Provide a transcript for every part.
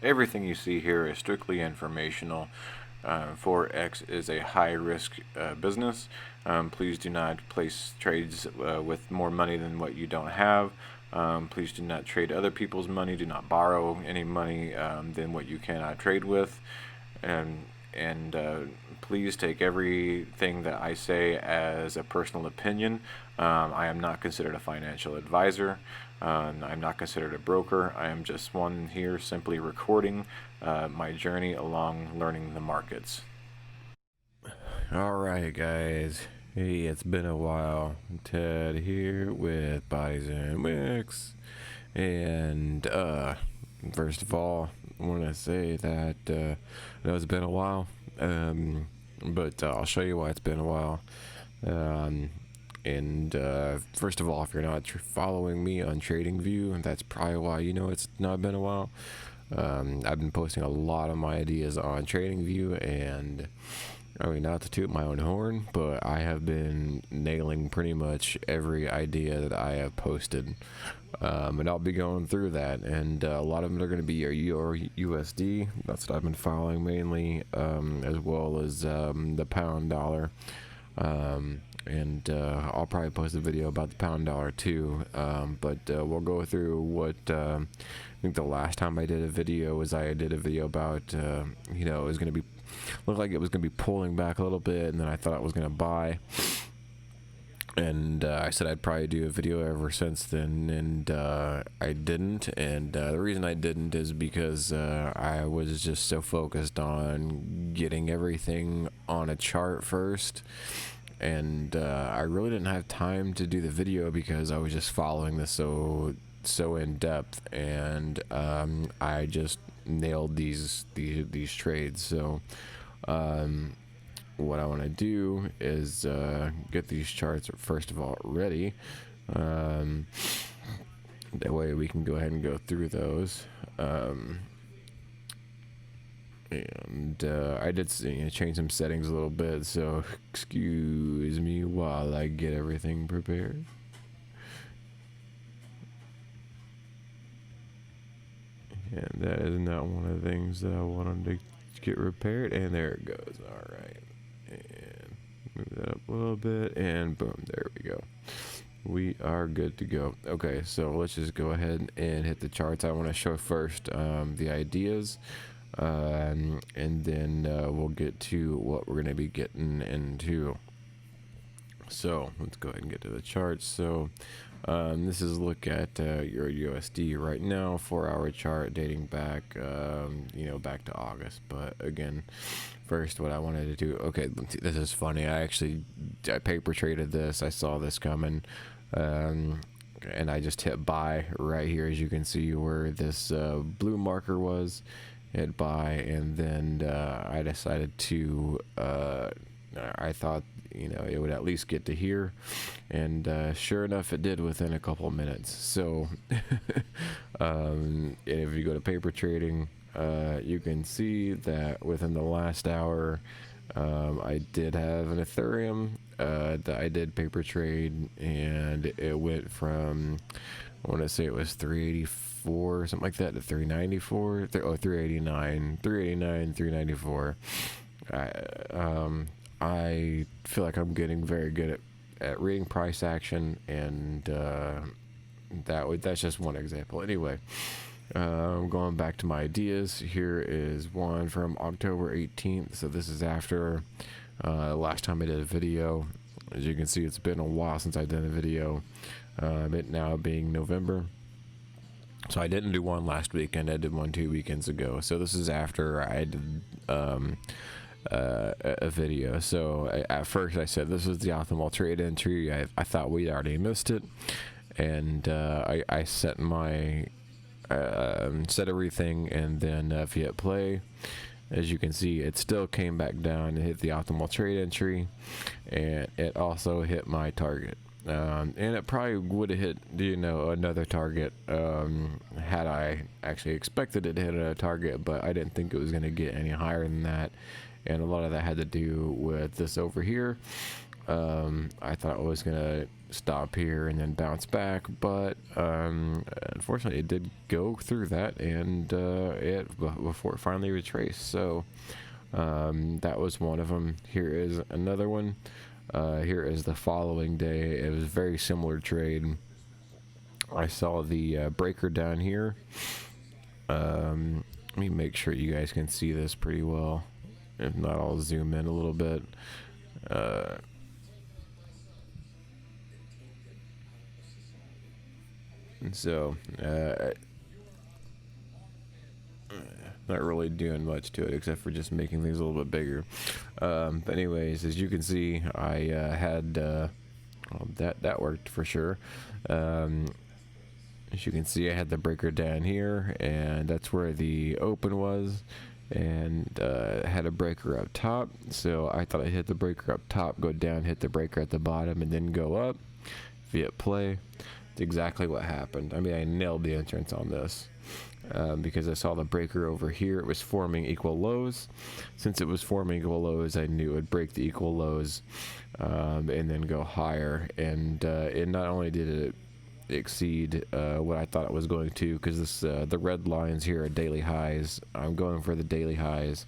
Everything you see here is strictly informational. Forex is a high-risk business. Please do not place trades with more money than what you don't have. Please do not trade other people's money. Do not borrow any money than what you cannot trade with. And please take everything that I say as a personal opinion. I am not considered a financial advisor. I'm not considered a broker. I am just one here simply recording my journey along learning the markets. Alright guys, hey, it's been a while. Ted here with Bodies and Wicks. And first of all, I want to say that I know it's been a while, but I'll show you why it's been a while. First of all, if you're not following me on TradingView, that's probably why you know it's not been a while. I've been posting a lot of my ideas on TradingView, and I mean, not to toot my own horn, but I have been nailing pretty much every idea that I have posted. And I'll be going through that, and a lot of them are going to be your EURUSD. That's what I've been following mainly, as well as the pound dollar. I'll probably post a video about the pound dollar too, but we'll go through what I think the last time I did a video was I did a video about you know, it was going to be looked like it was going to be pulling back a little bit, and then I thought I was going to buy, and I said I'd probably do a video ever since then, and I didn't. And the reason I didn't is because I was just so focused on getting everything on a chart first, and I really didn't have time to do the video because I was just following this so in depth, and I just nailed these trades. So what I want to do is get these charts first of all ready, that way we can go ahead and go through those. I did change some settings a little bit, so excuse me while I get everything prepared. And that is not one of the things that I wanted to get repaired, and there it goes. All right, and move that up a little bit, and boom, there we go. We are good to go. Okay, so let's just go ahead and hit the charts. I want to show first the ideas, and then we'll get to what we're going to be getting into. So let's go ahead and get to the charts. So this is a look at your USD right now, 4-hour chart dating back, you know, back to August. But again, first, what I wanted to do. Okay, this is funny. I paper traded this. I saw this coming, and I just hit buy right here, as you can see where this blue marker was. Hit buy, and then I decided to. I thought, you know, it would at least get to here, and sure enough it did within a couple of minutes. So and if you go to paper trading, you can see that within the last hour I did have an Ethereum that I did paper trade, and it went from, I want to say it was 384 something like that to 394, 389, 394. I feel like I'm getting very good at reading price action, and that's just one example. Anyway, going back to my ideas, here is one from October 18th. So this is after last time I did a video. As you can see, it's been a while since I did a video, it now being November. So I didn't do one last weekend. I did one 2 weekends ago. So this is after I did a video. So at first I said this was the optimal trade entry. I thought we already missed it, and I set my set everything, and then if you hit play, as you can see, it still came back down and hit the optimal trade entry, and it also hit my target. and it probably would have hit, you know, another target, had I actually expected it to hit a target, but I didn't think it was going to get any higher than that. And a lot of that had to do with this over here. I thought it was going to stop here and then bounce back, but unfortunately it did go through that, and before it finally retraced. So that was one of them. Here is another one. Here is the following day. It was a very similar trade. I saw the breaker down here. Let me make sure you guys can see this pretty well. If not, I'll zoom in a little bit. And so, not really doing much to it except for just making things a little bit bigger. But anyways, as you can see, I had that worked for sure. As you can see, I had the breaker down here, and that's where the open was, and had a breaker up top. So I thought I'd hit the breaker up top, go down, hit the breaker at the bottom, and then go up via play. It's exactly what happened. I mean, I nailed the entrance on this. Because I saw the breaker over here, it was forming equal lows. Since it was forming equal lows, I knew it would break the equal lows, and then go higher. And it not only did it exceed what I thought it was going to, because this the red lines here are daily highs. I'm going for the daily highs,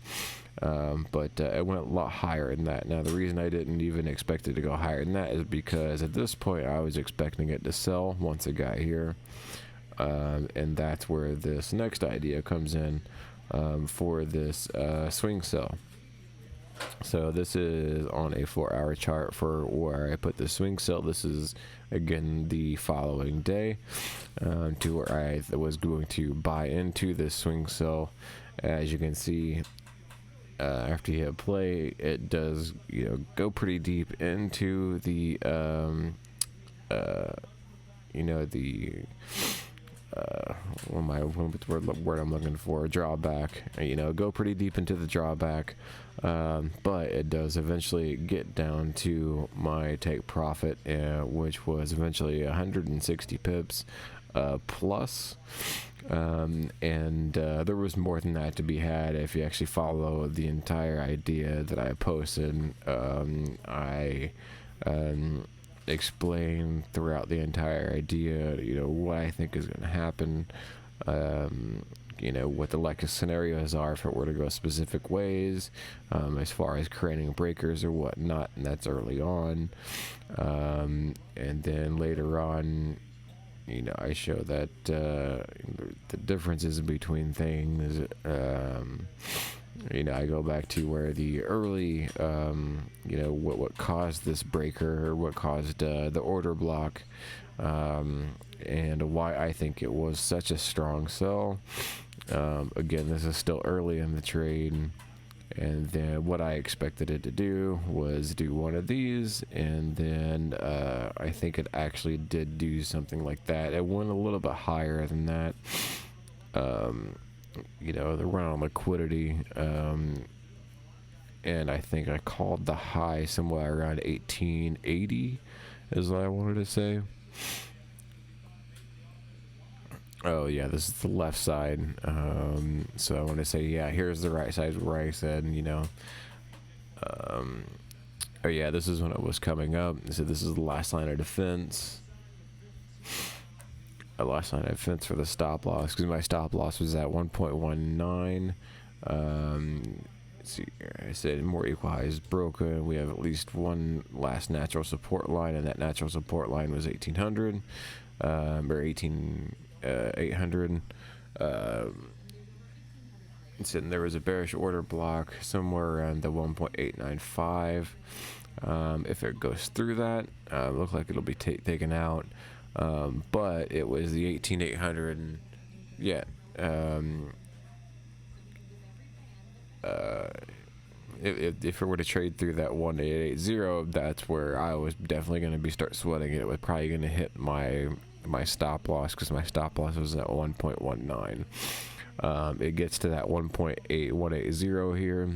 but it went a lot higher than that. Now, the reason I didn't even expect it to go higher than that is because at this point I was expecting it to sell once it got here. And that's where this next idea comes in, for this swing sell. So this is on a 4-hour chart for where I put the swing sell. This is again the following day, to where I was going to buy into this swing sell. As you can see, after you hit play, it does, you know, go pretty deep into the you know, the what's the word I'm looking for? Drawback. You know, go pretty deep into the drawback, but it does eventually get down to my take profit, which was eventually 160 pips plus. And there was more than that to be had if you actually follow the entire idea that I posted. I explain throughout the entire idea, you know, what I think is going to happen, you know, what the likely scenarios are if it were to go specific ways, as far as creating breakers or whatnot, and that's early on. And then later on, you know, I show that the differences between things. You know, I go back to where the early, you know, what caused this breaker, or what caused the order block, and why I think it was such a strong sell. Again, this is still early in the trade, and then what I expected it to do was do one of these, and then I think it actually did do something like that. It went a little bit higher than that. You know, the run on liquidity, and I think I called the high somewhere around 1880 is what I wanted to say. Oh yeah, this is the left side. So I want to say, yeah, here's the right side where I said, you know, oh yeah, this is when it was coming up. So this is the last line of defense. A last line of defense for the stop loss, because my stop loss was at 1.19. Let's see here. I said more equal highs broken. We have at least one last natural support line, and that natural support line was 1800, or 800. So there was a bearish order block somewhere around the 1.895. If it goes through that, looks like it'll be taken out. But it was the 18,800, and yeah, if it were to trade through that 1880, that's where I was definitely going to start sweating it. It was probably going to hit my stop loss, because my stop loss was at 1.19. It gets to that 1.8180 here,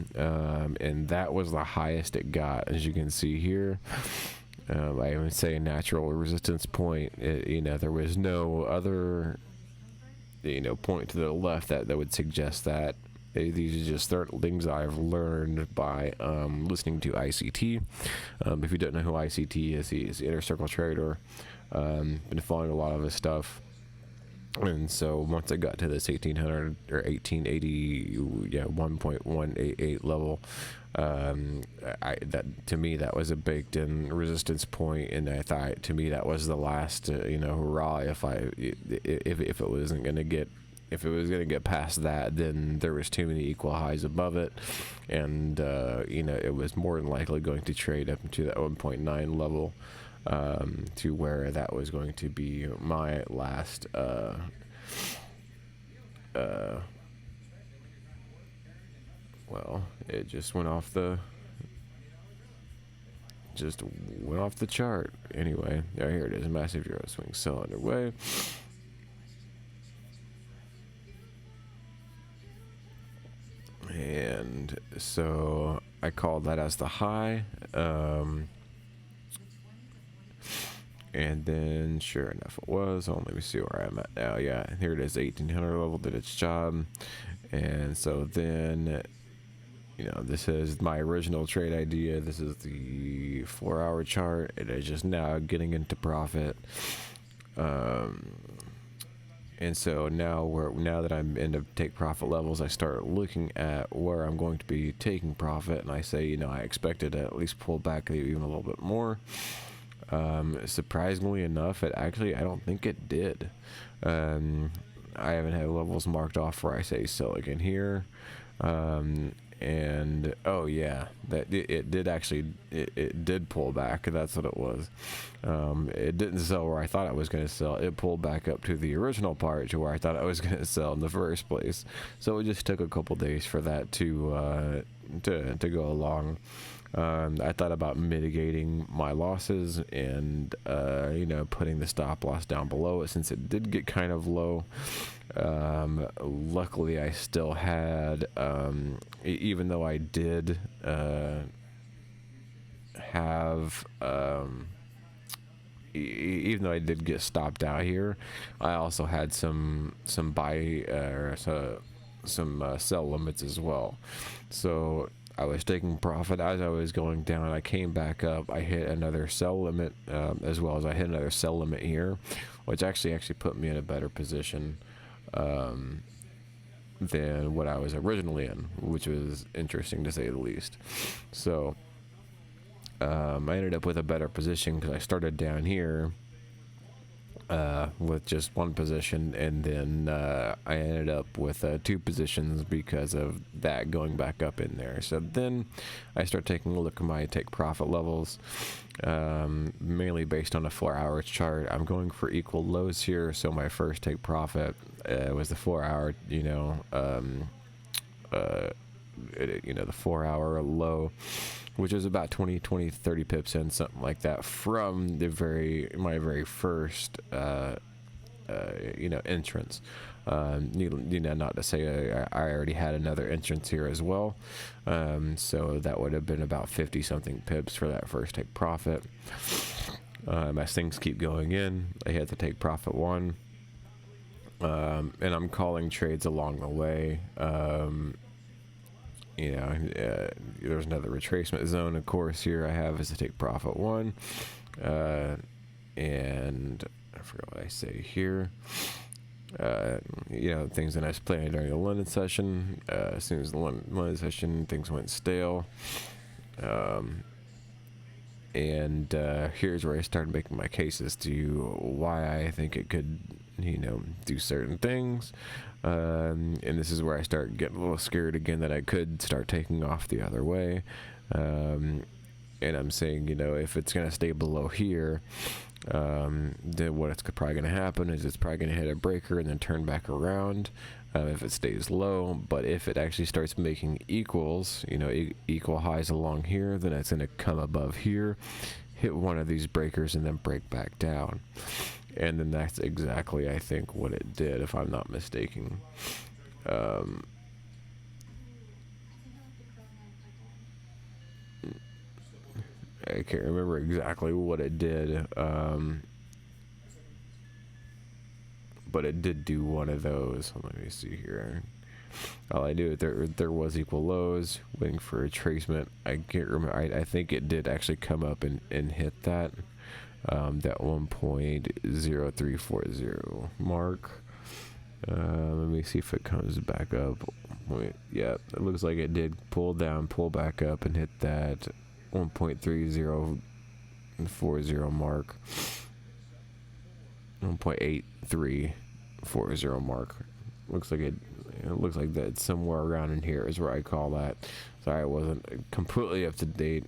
and that was the highest it got, as you can see here. I would say natural resistance point. There was no other, point to the left that would suggest that. These are just certain things I've learned by listening to ICT. If you don't know who ICT is, he's the Inner Circle Trader. Been following a lot of his stuff. And so once I got to this 1800 or 1880, 1.188 level, that to me that was a baked-in resistance point, and I thought to me that was the last, hurrah. If it wasn't gonna get. If it was going to get past that, then there was too many equal highs above it, and it was more than likely going to trade up into that 1.9 level, to where that was going to be my last well, it just went off the chart. Anyway, here it is, massive euro swing sell underway. And so I called that as the high, and then sure enough it was. Let me see where I'm at now. Yeah, here it is, 1800 level did its job. And so then, this is my original trade idea. This is the 4-hour chart. It is just now getting into profit. And so now that I'm in the take profit levels, I start looking at where I'm going to be taking profit, and I say, I expected to at least pull back even a little bit more. Surprisingly enough, I don't think it did. I haven't had levels marked off where I say sell again here. And oh yeah, that it did actually it did pull back. That's what it was. It didn't sell where I thought it was going to sell. It pulled back up to the original part to where I thought I was going to sell in the first place. So it just took a couple days for that to go along. I thought about mitigating my losses and putting the stop loss down below it, since it did get kind of low. Luckily I still had, even though I did have, even though I did get stopped out here, I also had some buy some sell limits as well. So I was taking profit as I was going down. I came back up. I hit another sell limit, as well as I hit another sell limit here, which actually put me in a better position than what I was originally in, which was interesting to say the least. So I ended up with a better position because I started down here with just one position, and then I ended up with 2 positions because of that going back up in there. So then I start taking a look at my take profit levels, mainly based on a 4-hour chart. I'm going for equal lows here, so my first take profit was the 4-hour, the 4-hour low, which is about 20, 30 pips in, something like that, from my very first, entrance. Not to say I already had another entrance here as well. So that would have been about 50 something pips for that first take profit. As things keep going in, I had to take profit 1. And I'm calling trades along the way. There's another retracement zone, of course. Here I have is to take profit 1, and I forgot what I say here. Things that I was planning during the London session. As soon as the London session, things went stale. And here's where I started making my cases to why I think it could, do certain things. And this is where I start getting a little scared again that I could start taking off the other way. And I'm saying, if it's going to stay below here, then what's probably going to happen is it's probably going to hit a breaker and then turn back around if it stays low. But if it actually starts making equals, equal highs along here, then it's going to come above here, hit one of these breakers, and then break back down. And then that's exactly, I think, what it did, if I'm not mistaken. I can't remember exactly what it did, but it did do one of those. Let me see here. All I knew there was equal lows, waiting for a retracement. I can't remember. I think it did actually come up and hit that that 1.0340 mark. Let me see if it comes back up. Wait, yeah, it looks like it did pull down, pull back up, and hit that 1.3040 mark. 1.8340 mark. Looks like it looks like that somewhere around in here is where I call that. Sorry, I wasn't completely up to date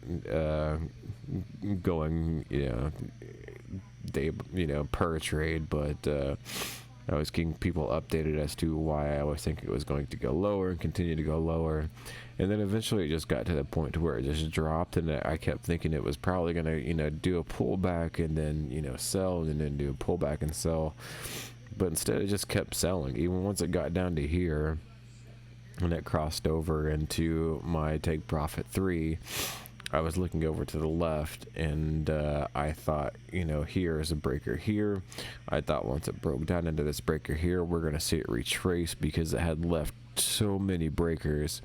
going, per trade, but I was keeping people updated as to why I always think it was going to go lower and continue to go lower. And then eventually it just got to the point to where it just dropped, and I kept thinking it was probably going to, do a pullback and then, sell, and then do a pullback and sell. But instead it just kept selling. Even once it got down to here, and it crossed over into my take profit 3, I was looking over to the left, and I thought, here is a breaker here. I thought once it broke down into this breaker here, we're going to see it retrace, because it had left so many breakers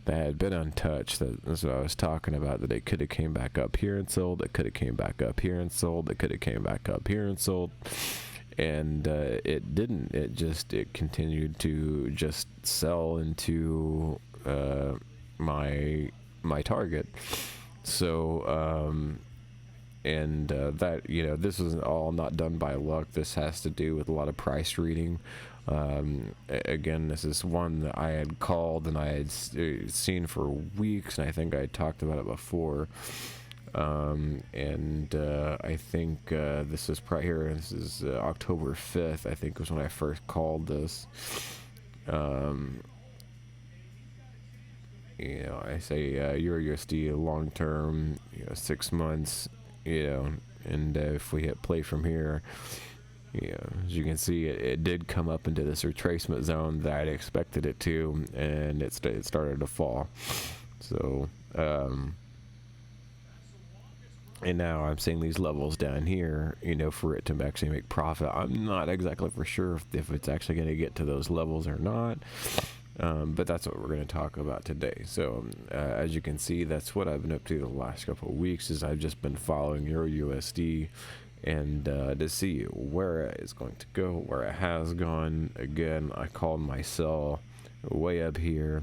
that had been untouched. That's what I was talking about, that it could have came back up here and sold. It could have came back up here and sold. It could have came back up here and sold. And it didn't. It continued to just sell into my target. So that, this was all not done by luck. This has to do with a lot of price reading. Again, this is one that I had called and I had seen for weeks, and I think I talked about it before. I think this is probably here. This is October 5th, I think, was when I first called this. I say EURUSD long term, 6 months, and if we hit play from here, as you can see, it did come up into this retracement zone that I'd expected it to, and it started to fall. So, and now I'm seeing these levels down here, for it to actually make profit. I'm not exactly for sure if it's actually going to get to those levels or not. But that's what we're going to talk about today. So, as you can see, that's what I've been up to the last couple of weeks, is I've just been following EURUSD and to see where it is going to go, where it has gone. Again, I called my sell way up here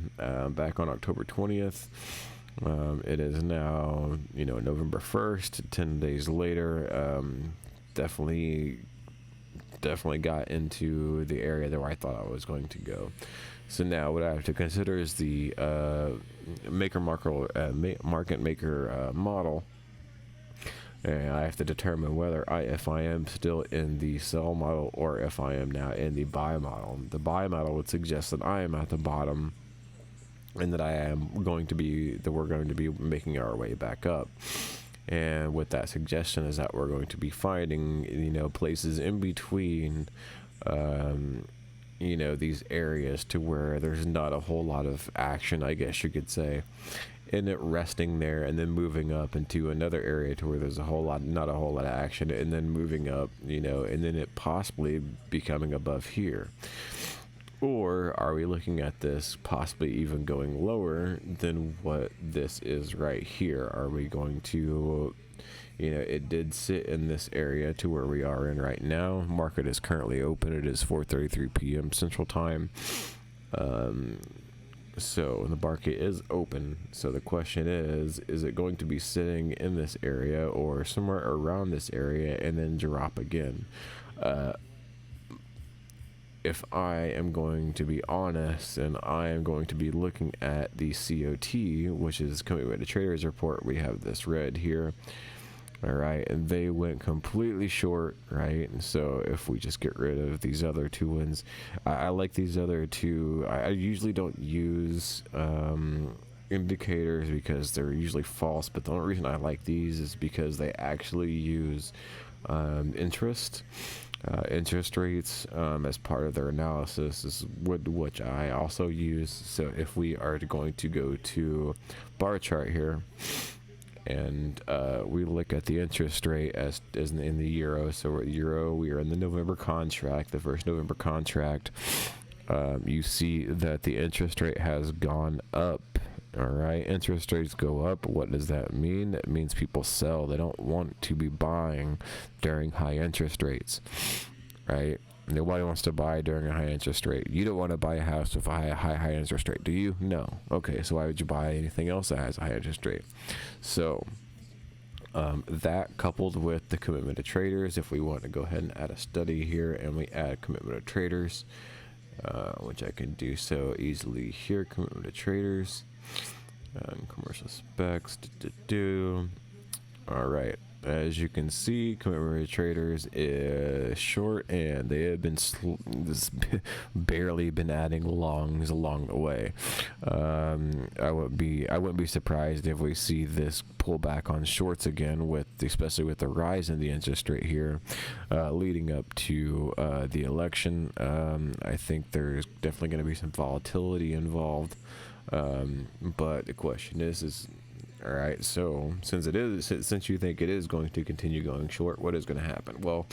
back on October 20th. It is now, November 1st, 10 days later. Definitely got into the area there where I thought I was going to go. So now what I have to consider is the market maker model. And I have to determine whether if I am still in the sell model or if I am now in the buy model. The buy model would suggest that I am at the bottom, and that we're going to be making our way back up. And with that suggestion is that we're going to be finding, places in between, these areas to where there's not a whole lot of action, I guess you could say, and it resting there and then moving up into another area to where there's not a whole lot of action, and then moving up, and then it possibly becoming above here. Or are we looking at this possibly even going lower than what this is right here? Are we going to, it did sit in this area to where we are in right now. Market is currently open. It is 4:33 p.m. Central Time. So the market is open. So the question is it going to be sitting in this area or somewhere around this area and then drop again? If I am going to be honest, and I am going to be looking at the COT, which is coming with the traders report, we have this red here. All right, and they went completely short, right? And so if we just get rid of these other two ones, I like these other two. I usually don't use indicators because they're usually false, but the only reason I like these is because they actually use interest rates as part of their analysis, is which I also use. So if we are going to go to bar chart here, and we look at the interest rate as in the euro. So we are in the November contract, the first November contract. You see that the interest rate has gone up. All right, interest rates go up. What does that mean? That means people sell. They don't want to be buying during high interest rates, right? Nobody wants to buy during a high interest rate. You don't want to buy a house with a high interest rate, do you? No. Okay, so why would you buy anything else that has a high interest rate? So that coupled with the commitment of traders, if we want to go ahead and add a study here and we add commitment of traders, which I can do so easily here, commitment of traders, commercial specs, all right. As you can see, commitment traders is short, and they have been barely been adding longs along the way. I wouldn't be surprised if we see this pull back on shorts again, especially with the rise in the interest rate here, leading up to the election. I think there's definitely going to be some volatility involved, but the question is. All right, so since you think it is going to continue going short, what is going to happen? Well,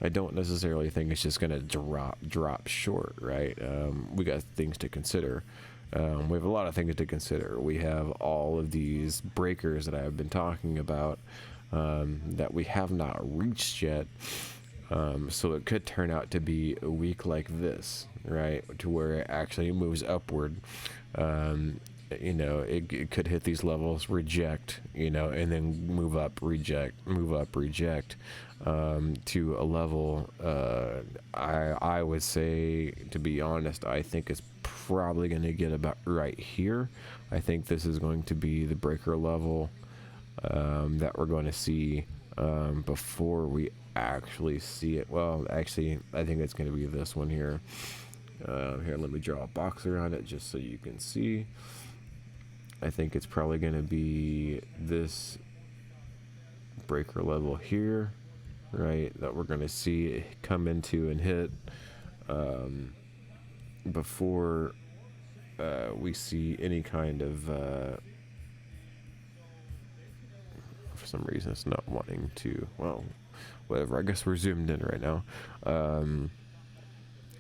I don't necessarily think it's just going to drop short, right? We got things to consider. We have a lot of things to consider. We have all of these breakers that I've been talking about that we have not reached yet. So it could turn out to be a week like this, right? To where it actually moves upward. It could hit these levels, reject, and then move up, reject, to a level, I would say, to be honest, I think it's probably going to get about right here. I think this is going to be the breaker level that we're going to see before we actually see it. Well, actually, I think it's going to be this one here. Here, let me draw a box around it just so you can see. I think it's probably going to be this breaker level here, right, that we're going to see it come into and hit before we see any kind of for some reason it's not wanting to, well, whatever, I guess we're zoomed in right now.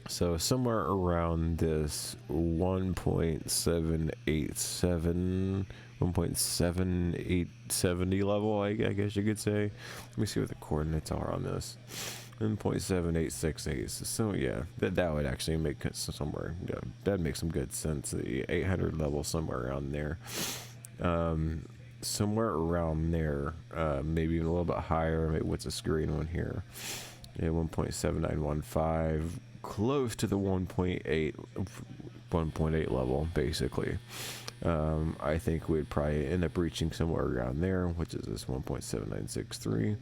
So somewhere around this 1.7870 level, I guess you could say. Let me see what the coordinates are on this. 1.7868. So yeah, that would actually make somewhere. Yeah, that'd make some good sense. The 800 level somewhere around there. Somewhere around there, maybe even a little bit higher. Maybe what's a green one here? Yeah, 1.7915. Close to the 1.8 level, basically. I think we'd probably end up reaching somewhere around there, which is this 1.7963.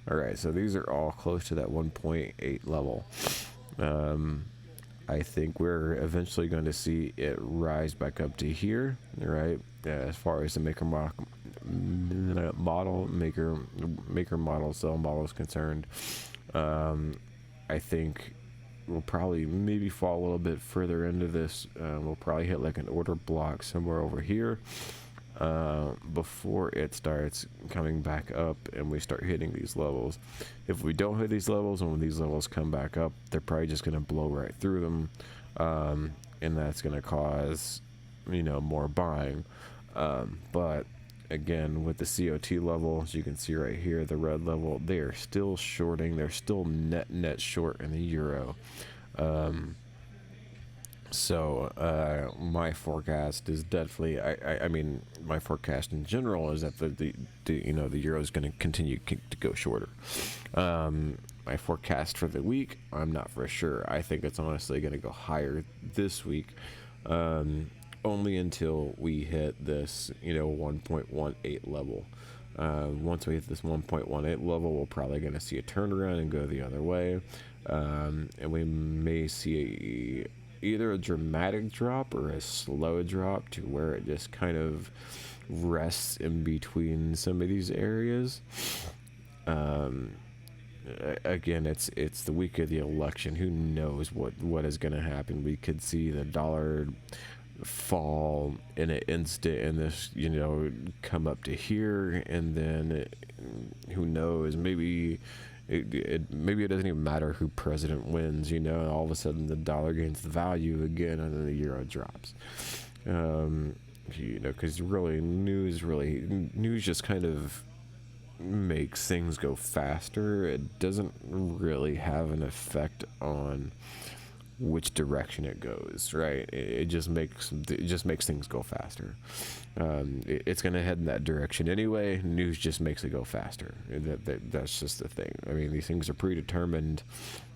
All right, so these are all close to that 1.8 level. I think we're eventually going to see it rise back up to here, right? As far as the maker model, sell model is concerned, I think we'll probably maybe fall a little bit further into this. We'll probably hit like an order block somewhere over here before it starts coming back up and we start hitting these levels. If we don't hit these levels, and when these levels come back up, they're probably just going to blow right through them, and that's going to cause more buying. But again, with the COT level, as you can see right here, the red level, they are still shorting. They're still net short in the euro. So my forecast is definitely, I mean, my forecast in general is that the euro is going to continue to go shorter. My forecast for the week, I'm not for sure. I think it's honestly going to go higher this week. Only until we hit this, 1.18 level. Once we hit this 1.18 level, we're probably going to see a turnaround and go the other way. And we may see either a dramatic drop or a slow drop to where it just kind of rests in between some of these areas. Again, it's the week of the election. Who knows what is going to happen? We could see the dollar fall in an instant and this, come up to here, and then who knows, maybe maybe it doesn't even matter who president wins, and all of a sudden the dollar gains the value again and then the euro drops. Because really news just kind of makes things go faster. It doesn't really have an effect on which direction it goes, right? It just makes things go faster. It's gonna head in that direction anyway. News just makes it go faster. That's just the thing. I mean, these things are predetermined.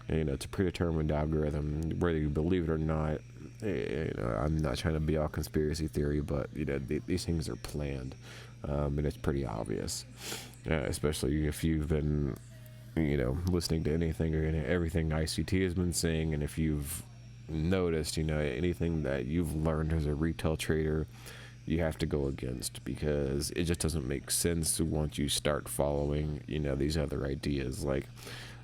It's a predetermined algorithm, whether you believe it or not. I'm not trying to be all conspiracy theory, but these things are planned, and it's pretty obvious, especially if you've been listening to anything or everything ICT has been saying, and if you've noticed, anything that you've learned as a retail trader, you have to go against, because it just doesn't make sense once you start following, these other ideas like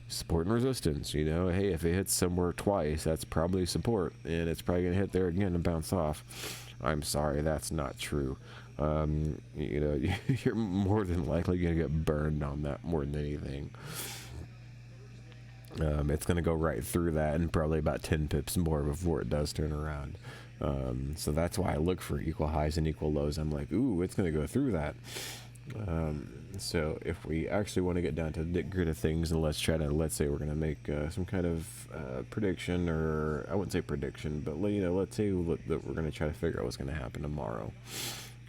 support and resistance. Hey, if it hits somewhere twice, that's probably support, and it's probably gonna hit there again and bounce off. I'm sorry, that's not true. You're more than likely gonna get burned on that more than anything. It's going to go right through that and probably about 10 pips more before it does turn around. So that's why I look for equal highs and equal lows. I'm like, ooh, it's going to go through that. So if we actually want to get down to the grit of things, and let's say we're going to make some kind of prediction, or I wouldn't say prediction, but let's say that we're going to try to figure out what's going to happen tomorrow.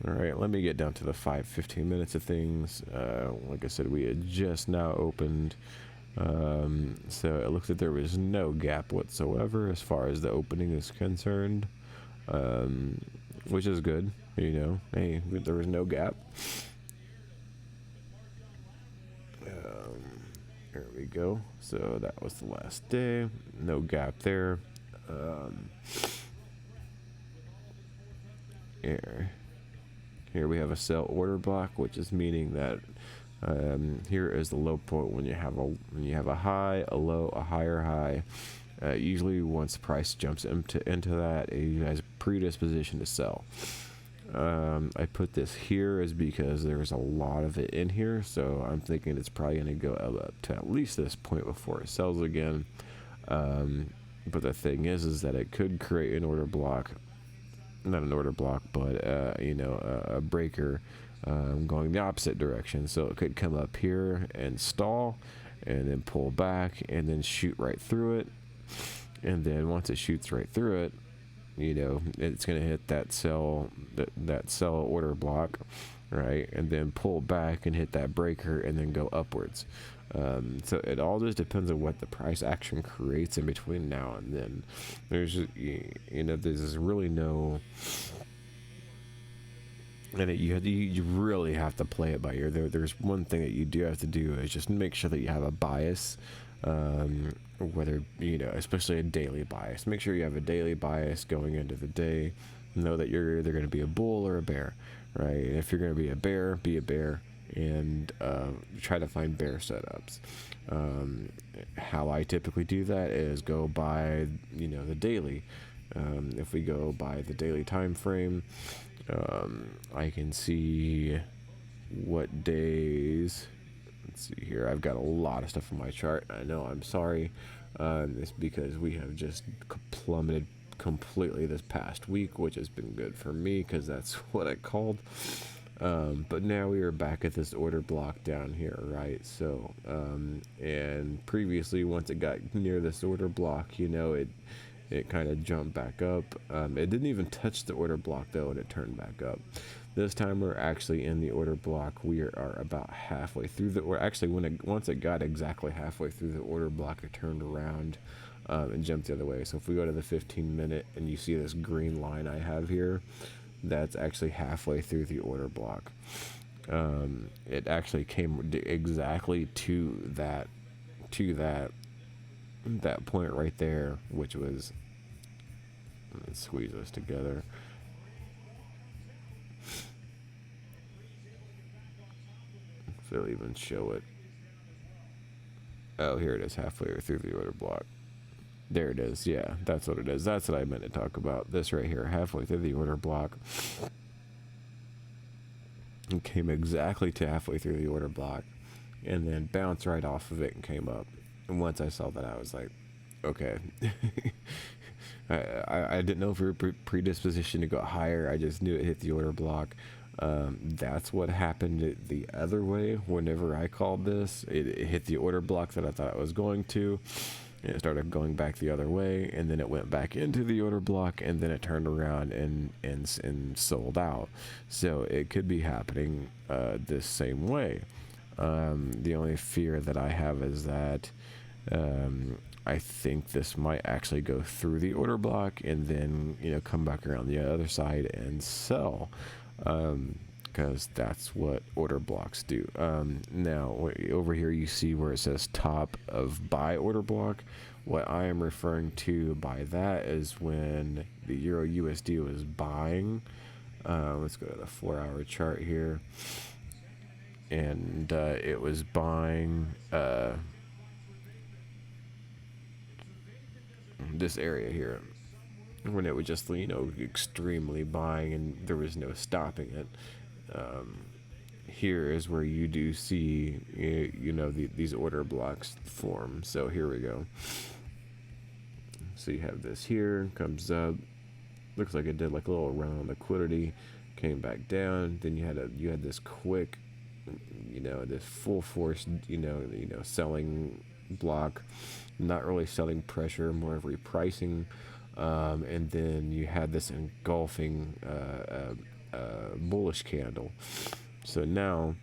All right, let me get down to the 15 minutes of things. Like I said, we had just now opened. So it looks like there was no gap whatsoever as far as the opening is concerned, which is good. Hey, there was no gap. There we go. So that was the last day. No gap there. Here we have a sell order block, which is meaning that here is the low point when you have a high, a low, a higher high. Usually, once the price jumps into that, it has a predisposition to sell. I put this here is because there's a lot of it in here, so I'm thinking it's probably going to go up to at least this point before it sells again. But the thing is that it could create an order block, not an order block, but a breaker. Going the opposite direction, so it could come up here and stall, and then pull back, and then shoot right through it. And then once it shoots right through it, it's going to hit that sell order block, right, and then pull back and hit that breaker, and then go upwards. So it all just depends on what the price action creates in between now and then. There's there's really no. And you really have to play it by ear. There's one thing that you do have to do is just make sure that you have a bias, whether especially a daily bias. Make sure you have a daily bias going into the day. Know that you're either going to be a bull or a bear, right? And if you're going to be a bear, and try to find bear setups. How I typically do that is go by the daily. If we go by the daily time frame. I can see what days. Let's see here. I've got a lot of stuff on my chart. I know. I'm sorry. It's because we have just plummeted completely this past week, which has been good for me because that's what I called. But now we are back at this order block down here, right? So, and previously, once it got near this order block, it kind of jumped back up. It didn't even touch the order block though, and it turned back up. This time we're actually in the order block. We are about halfway through once it got exactly halfway through the order block, it turned around and jumped the other way. So if we go to the 15-minute and you see this green line I have here, that's actually halfway through the order block. It actually came exactly to that point right there, which was, let's squeeze this together. If they'll even show it. Oh, here it is, halfway through the order block. There it is. Yeah, that's what it is. That's what I meant to talk about. This right here, halfway through the order block. It came exactly to halfway through the order block, and then bounced right off of it and came up. And once I saw that, I was like, okay. I didn't know if we were predispositioned to go higher. I just knew it hit the order block. That's what happened the other way. Whenever I called this, it hit the order block that I thought it was going to. And it started going back the other way, and then it went back into the order block, and then it turned around and sold out. So it could be happening this same way. The only fear that I have is that I think this might actually go through the order block and then come back around the other side and sell. Because that's what order blocks do. Now, over here you see where it says top of buy order block. What I am referring to by that is when the Euro USD was buying. Let's go to the 4-hour chart here. And it was buying this area here. When it was just, extremely buying and there was no stopping it. Here is where you do see, these order blocks form. So here we go. So you have this here, comes up, looks like it did like a little run on liquidity, came back down. Then you had this quick, this full force, selling block, not really selling pressure, more of repricing. And then you had this engulfing bullish candle. So now,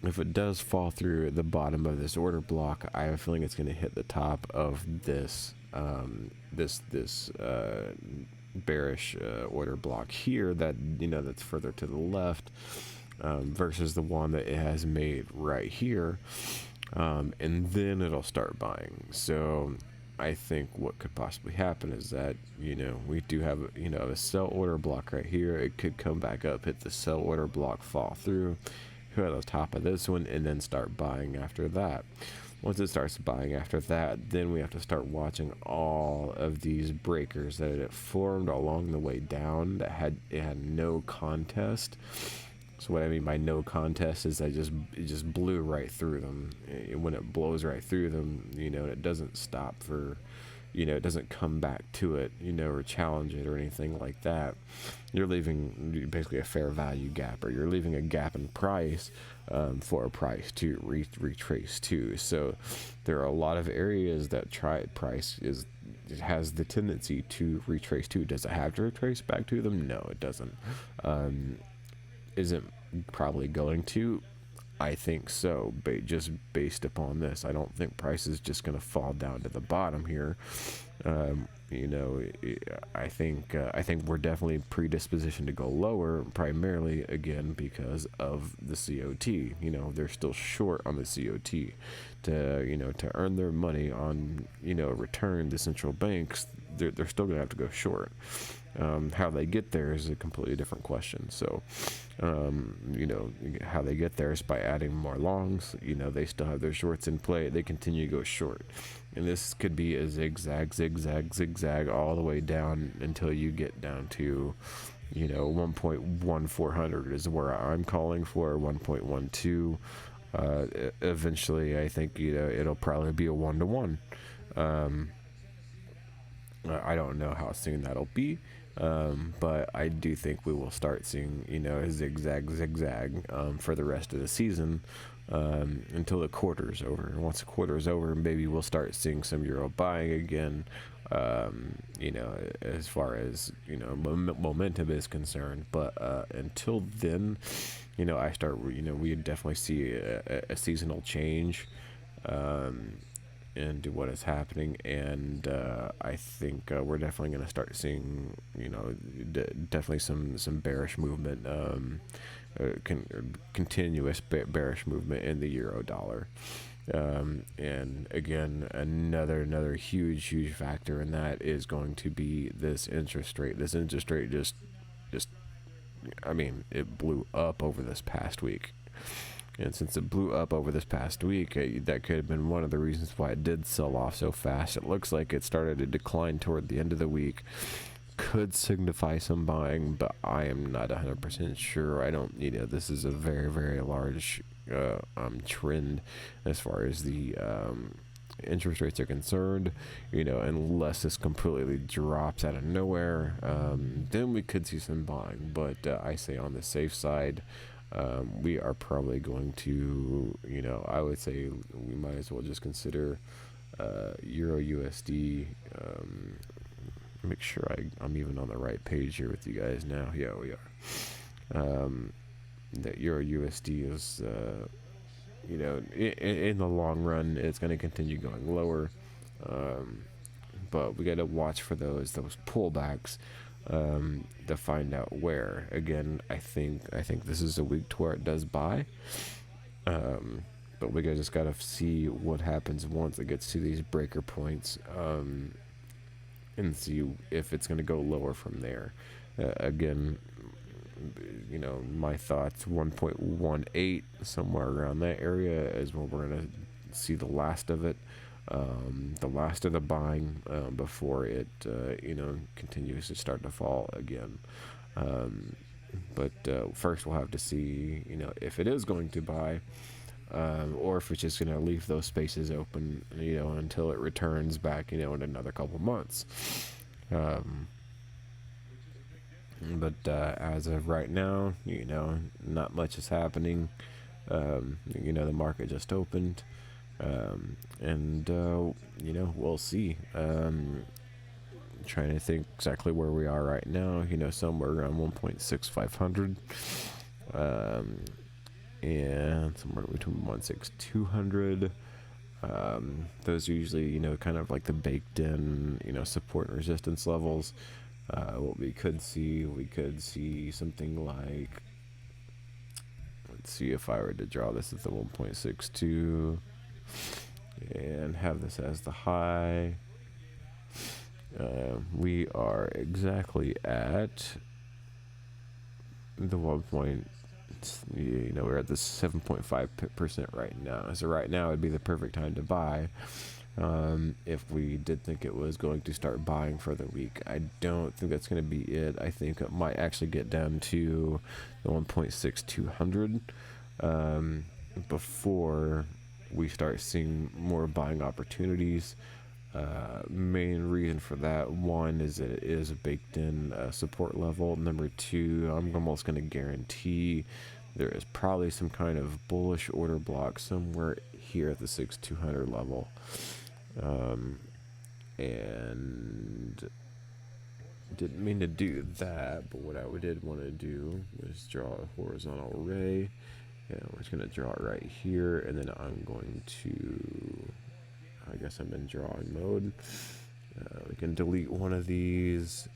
if it does fall through the bottom of this order block, I have a feeling it's going to hit the top of this bearish order block here. That that's further to the left, versus the one that it has made right here, and then it'll start buying. So I think what could possibly happen is that, we do have, a sell order block right here. It could come back up, hit the sell order block, fall through, hit on the top of this one, and then start buying after that. Once it starts buying after that, then we have to start watching all of these breakers that it formed along the way down that had no contest. So what I mean by no contest is it just blew right through them. When it blows right through them, it doesn't stop for, it doesn't come back to it, or challenge it or anything like that. You're leaving basically a fair value gap, or you're leaving a gap in price for a price to retrace to. So there are a lot of areas that price has the tendency to retrace to. Does it have to retrace back to them? No, it doesn't. Isn't probably going to. I think so, just based upon this. I don't think price is just going to fall down to the bottom here. I think we're definitely predispositioned to go lower, primarily again because of the COT. They're still short on the COT to earn their money on return. The central banks, they're still going to have to go short. How they get there is a completely different question. So, how they get there is by adding more longs. They still have their shorts in play. They continue to go short. And this could be a zigzag, zigzag, zigzag all the way down until you get down to, 1.1400 is where I'm calling for, 1.12. Eventually, I think, it'll probably be a 1-to-1. I don't know how soon that'll be. But I do think we will start seeing, a zigzag for the rest of the season, until the quarter is over. And once the quarter is over, maybe we'll start seeing some euro buying again, as far as, momentum is concerned. But until then, we definitely see a seasonal change into what is happening, and I think we're definitely going to start seeing, definitely some bearish movement, continuous bearish movement in the euro dollar. And again, another huge factor in that is going to be this interest rate. This interest rate just, I mean, it blew up over this past week. And since it blew up over this past week, that could have been one of the reasons why it did sell off so fast. It looks like it started to decline toward the end of the week. Could signify some buying, but I am not 100% sure. I don't, this is a very, very large trend as far as the interest rates are concerned. Unless this completely drops out of nowhere, then we could see some buying. But I say on the safe side, we are probably going to, I would say we might as well just consider Euro USD. Make sure I'm even on the right page here with you guys now. Yeah, we are. That Euro USD is, in the long run, it's going to continue going lower. But we got to watch for those pullbacks to find out where. Again, I think this is a week to where it does buy. But we just got to see what happens once it gets to these breaker points. And see if it's going to go lower from there. Again, my thoughts, 1.18, somewhere around that area is where we're going to see the last of it, the last of the buying before it, continues to start to fall again. But first we'll have to see, if it is going to buy, or if it's just going to leave those spaces open, until it returns back, in another couple months. But as of right now, not much is happening. The market just opened, and we'll see. Trying to think exactly where we are right now. Somewhere around 1.6500. And somewhere between 16200. Those are usually, kind of like the baked in, support and resistance levels. What we could see something like, let's see if I were to draw this at the 1.62 and have this as the high. We are exactly at the 1. We're at this 7.5% right now. So right now would be the perfect time to buy. If we did think it was going to start buying for the week. I don't think that's going to be it. I think it might actually get down to the 1.6200 before we start seeing more buying opportunities. Main reason for that, one, is that it is a baked in support level. Number two, I'm almost going to guarantee there is probably some kind of bullish order block somewhere here at the 6200 level. And didn't mean to do that, but what I did want to do was draw a horizontal ray. And we're just going to draw it right here, and then I'm going to, I guess I'm in drawing mode. We can delete one of these.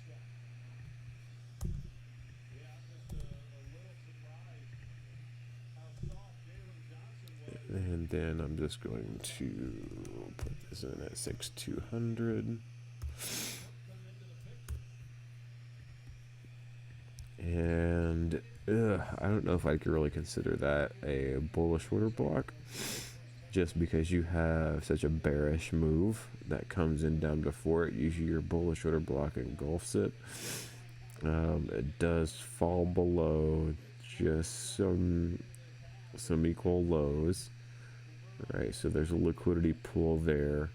And then I'm just going to put this in at 6200. And I don't know if I could really consider that a bullish order block, just because you have such a bearish move that comes in down before it. Usually your bullish order block engulfs it. It does fall below just some equal lows. Right, so there's a liquidity pool there.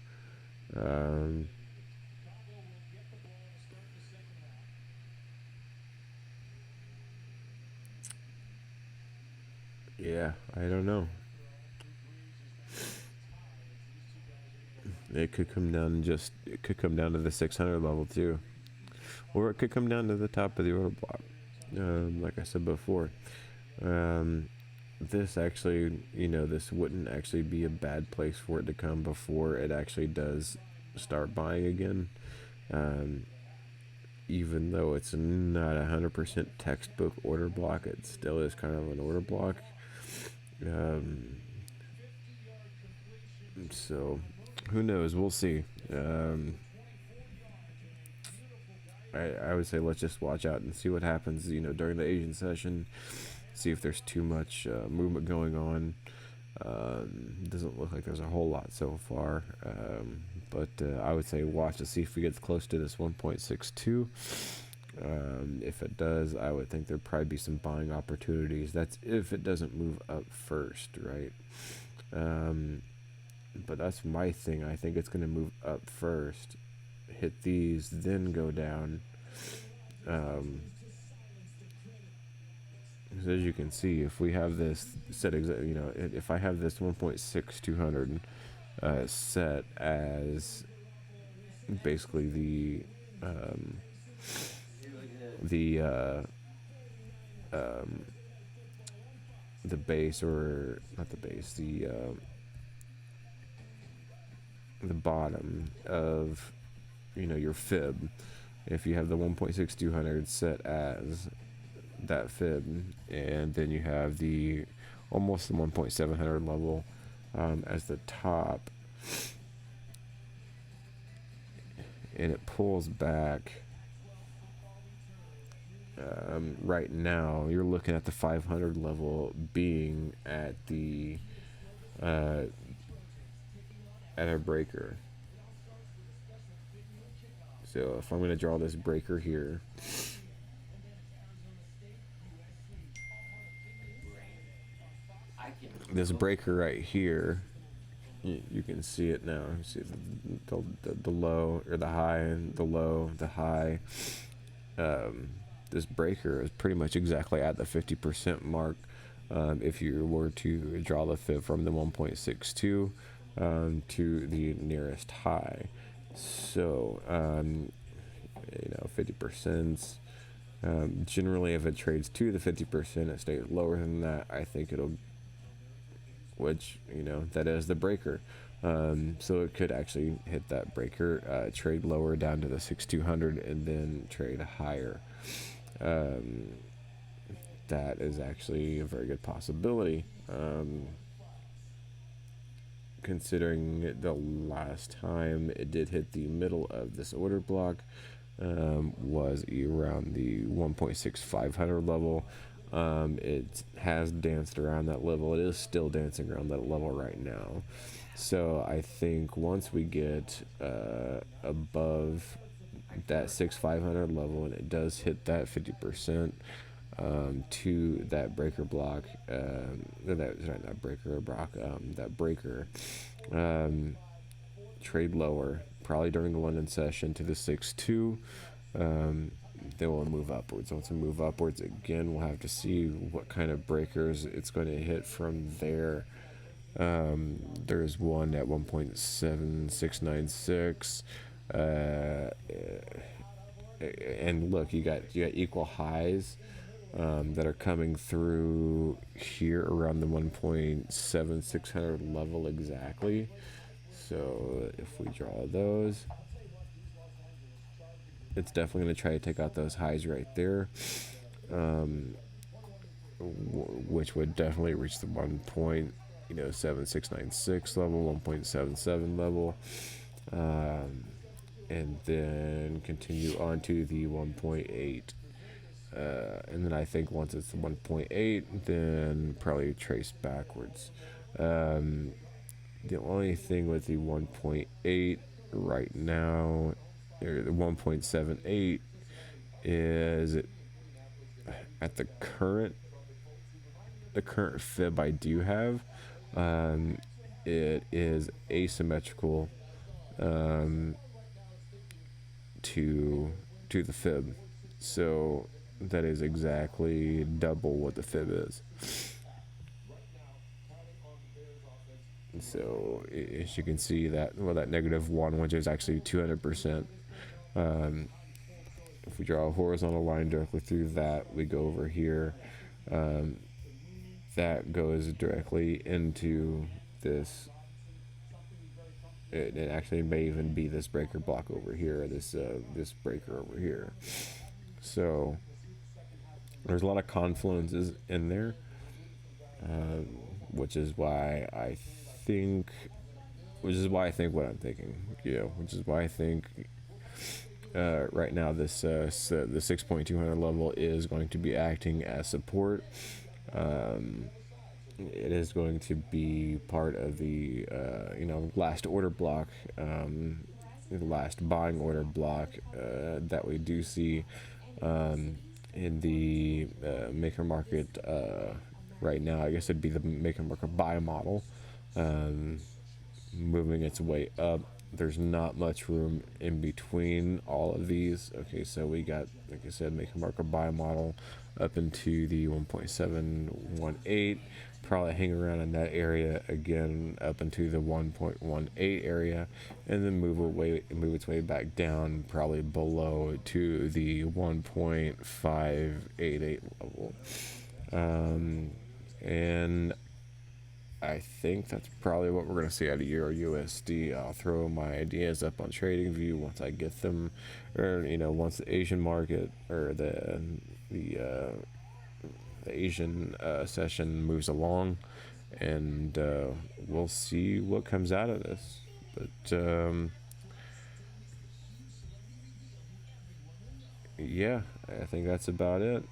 Yeah, I don't know. It could come down to the 600 level too, or it could come down to the top of the order block. Like I said before, this actually, this wouldn't actually be a bad place for it to come before it actually does start buying again. Even though it's not 100% textbook order block, it still is kind of an order block. So who knows? We'll see. I would say let's just watch out and see what happens, during the Asian session. see if there's too much movement going on. Doesn't look like there's a whole lot so far, but I would say watch to see if it gets close to this 1.62. If it does, I would think there'd probably be some buying opportunities. That's if it doesn't move up first, right? But that's my thing. I think it's going to move up first, hit these, then go down. As you can see, if we have this set, if I have this 1.6200 set as basically the base, or not the base, the bottom of your fib. If you have the 1.6200 set as that fib, and then you have the almost the 1.700 level as the top, and it pulls back. Right now you're looking at the 500 level being at the at a breaker. So if I'm going to draw this breaker here, this breaker right here, you can see it now. You see the low, or the high, and the low, the high. This breaker is pretty much exactly at the 50% mark. If you were to draw the fib from the 1.62 to the nearest high, so 50%. Generally, if it trades to the 50%, it stays lower than that. I think it'll, which that is the breaker. So it could actually hit that breaker, trade lower down to the 6200, and then trade higher. That is actually a very good possibility, considering the last time it did hit the middle of this order block was around the 1.6500 level. It has danced around that level. It is still dancing around that level right now. So I think once we get above that 6,500 level, and it does hit that 50% to that breaker block, that breaker, trade lower, probably during the London session to the 6.2. Then we'll move upwards. Once we move upwards again, we'll have to see what kind of breakers it's going to hit from there. There's one at 1.7696, and look, you got equal highs that are coming through here around the 1.7600 level exactly. So if we draw those, it's definitely going to try to take out those highs right there, which would definitely reach the 1.7696 level, 1.77 level, and then continue on to the 1.8. And then I think once it's the 1.8, then probably trace backwards. The only thing with the 1.8 right now, or the 1.78, is at the current fib I do have, it is asymmetrical to the fib, so that is exactly double what the fib is. So as you can see, that that -1, which is actually 200%. If we draw a horizontal line directly through that, we go over here. That goes directly into this. It actually may even be this breaker block over here, this breaker over here. So there's a lot of confluences in there, which is why I think what I'm thinking, which is why I think right now this the 6.200 level is going to be acting as support. It is going to be part of the last order block, the last buying order block that we do see in the maker market right now. I guess it'd be the maker market buy model, moving its way up. There's not much room in between all of these. Okay, so we got, like I said, maker market buy model up into the 1.718, probably hang around in that area again up into the 1.18 area, and then move its way back down, probably below to the 1.588 level. And I think that's probably what we're going to see out of EURUSD. I'll throw my ideas up on TradingView once I get them, or once the Asian market or the Asian session moves along, and we'll see what comes out of this. But yeah, I think that's about it.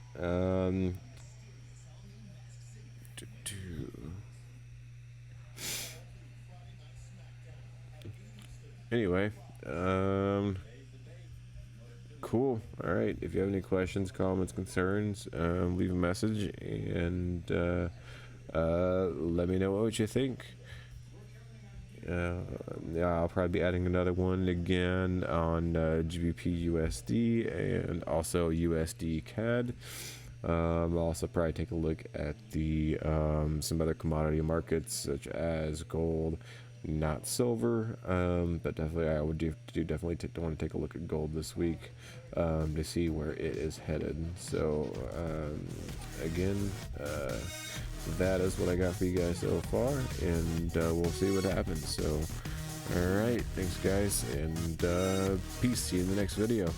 Anyway, cool. All right. If you have any questions, comments, concerns, leave a message and let me know what you think. Yeah, I'll probably be adding another one again on GBP USD and also USD CAD. I'll also probably take a look at the some other commodity markets such as gold, not silver, but definitely I would definitely want to take a look at gold this week to see where it is headed. So again, that is what I got for you guys so far, and we'll see what happens. So all right, thanks guys, and peace. See you in the next video.